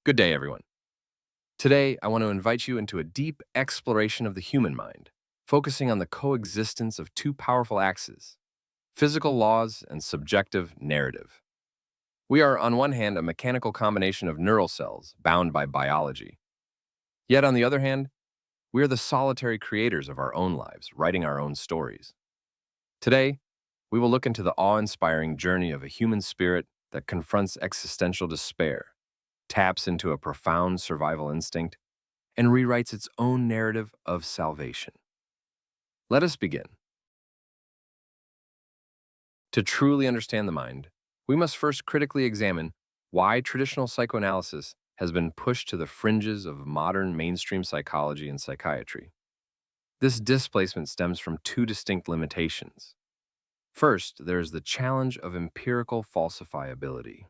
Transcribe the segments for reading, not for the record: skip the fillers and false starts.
Good day, everyone. Today, I want to invite you into a deep exploration of the human mind, focusing on the coexistence of two powerful axes: physical laws and subjective narrative. We are, on one hand, a mechanical combination of neural cells bound by biology. Yet, on the other hand, we are the solitary creators of our own lives, writing our own stories. Today, we will look into the awe-inspiring journey of a human spirit that confronts existential despair, taps into a profound survival instinct, and rewrites its own narrative of salvation. Let us begin. To truly understand the mind, we must first critically examine why traditional psychoanalysis has been pushed to the fringes of modern mainstream psychology and psychiatry. This displacement stems from two distinct limitations. First, there is the challenge of empirical falsifiability.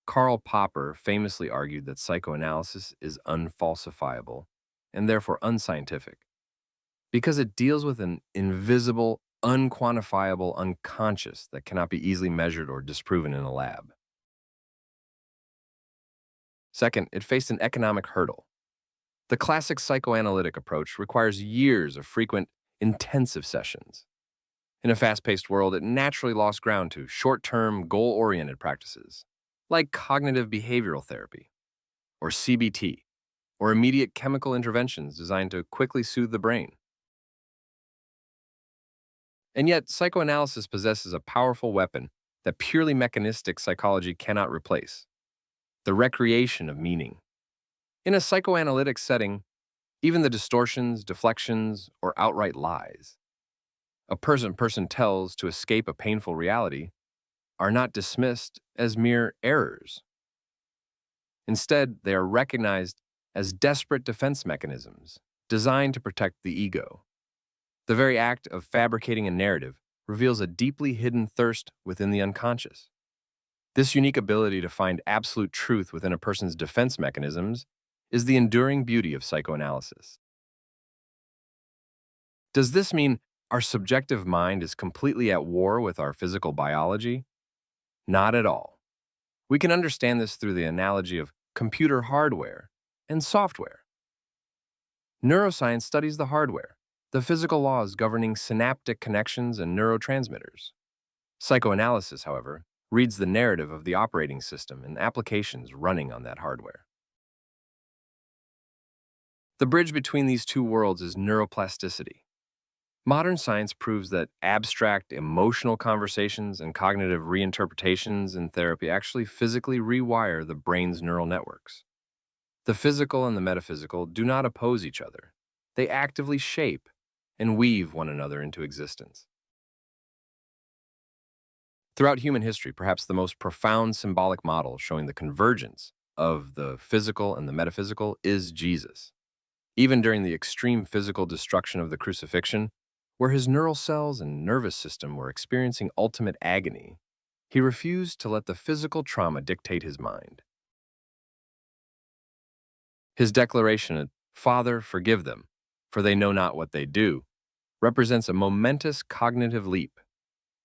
Karl Popper famously argued that psychoanalysis is unfalsifiable and therefore unscientific, because it deals with an invisible, unquantifiable unconscious that cannot be easily measured or disproven in a lab. Second, it faced an economic hurdle. The classic psychoanalytic approach requires years of frequent, intensive sessions. In a fast-paced world, it naturally lost ground to short-term, goal-oriented practices, like cognitive behavioral therapy, or CBT, or immediate chemical interventions designed to quickly soothe the brain. And yet, psychoanalysis possesses a powerful weapon that purely mechanistic psychology cannot replace: the recreation of meaning. In a psychoanalytic setting, even the distortions, deflections, or outright lies a person tells to escape a painful reality are not dismissed as mere errors. Instead, they are recognized as desperate defense mechanisms designed to protect the ego. The very act of fabricating a narrative reveals a deeply hidden thirst within the unconscious. This unique ability to find absolute truth within a person's defense mechanisms is the enduring beauty of psychoanalysis. Does this mean our subjective mind is completely at war with our physical biology? Not at all. We can understand this through the analogy of computer hardware and software. Neuroscience studies the hardware, the physical laws governing synaptic connections and neurotransmitters. Psychoanalysis, however, reads the narrative of the operating system and applications running on that hardware. The bridge between these two worlds is neuroplasticity. Modern science proves that abstract, emotional conversations and cognitive reinterpretations in therapy actually physically rewire the brain's neural networks. The physical and the metaphysical do not oppose each other. They actively shape and weave one another into existence. Throughout human history, perhaps the most profound symbolic model showing the convergence of the physical and the metaphysical is Jesus. Even during the extreme physical destruction of the crucifixion, where his neural cells and nervous system were experiencing ultimate agony, he refused to let the physical trauma dictate his mind. His declaration, "Father, forgive them, for they know not what they do," represents a momentous cognitive leap.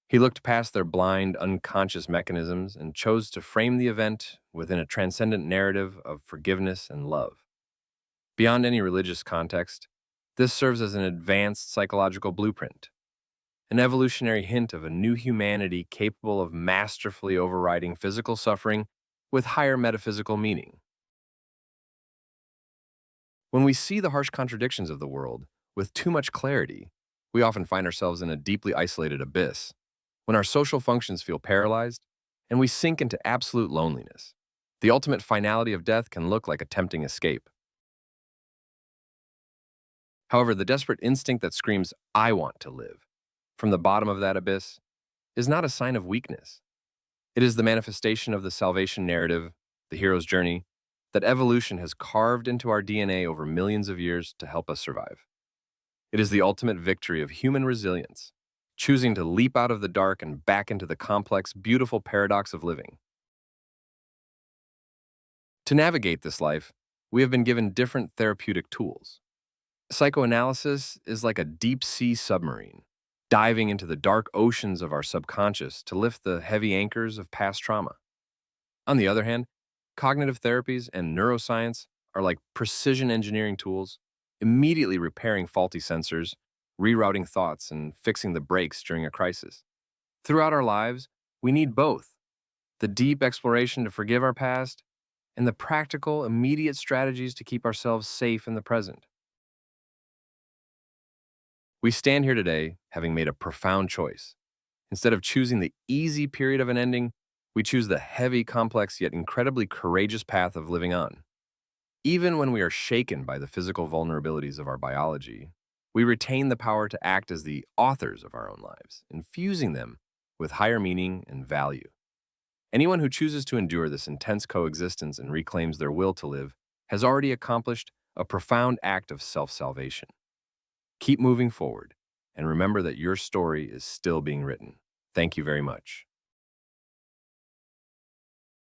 He looked past their blind, unconscious mechanisms and chose to frame the event within a transcendent narrative of forgiveness and love. Beyond any religious context, this serves as an advanced psychological blueprint, an evolutionary hint of a new humanity capable of masterfully overriding physical suffering with higher metaphysical meaning. When we see the harsh contradictions of the world with too much clarity, we often find ourselves in a deeply isolated abyss, when our social functions feel paralyzed and we sink into absolute loneliness. The ultimate finality of death can look like a tempting escape. However, the desperate instinct that screams, "I want to live," from the bottom of that abyss, is not a sign of weakness. It is the manifestation of the salvation narrative, the hero's journey, that evolution has carved into our DNA over millions of years to help us survive. It is the ultimate victory of human resilience, choosing to leap out of the dark and back into the complex, beautiful paradox of living. To navigate this life, we have been given different therapeutic tools. Psychoanalysis is like a deep-sea submarine, diving into the dark oceans of our subconscious to lift the heavy anchors of past trauma. On the other hand, Cognitive therapies and neuroscience are like precision engineering tools, immediately repairing faulty sensors, rerouting thoughts, and fixing the brakes during a crisis. Throughout our lives, we need both the deep exploration to forgive our past and the practical, immediate strategies to keep ourselves safe in the present. We stand here today having made a profound choice. Instead of choosing the easy period of an ending, we choose the heavy, complex, yet incredibly courageous path of living on. Even when we are shaken by the physical vulnerabilities of our biology, we retain the power to act as the authors of our own lives, infusing them with higher meaning and value. Anyone who chooses to endure this intense coexistence and reclaims their will to live has already accomplished a profound act of self-salvation. Keep moving forward, and remember that your story is still being written. Thank you very much.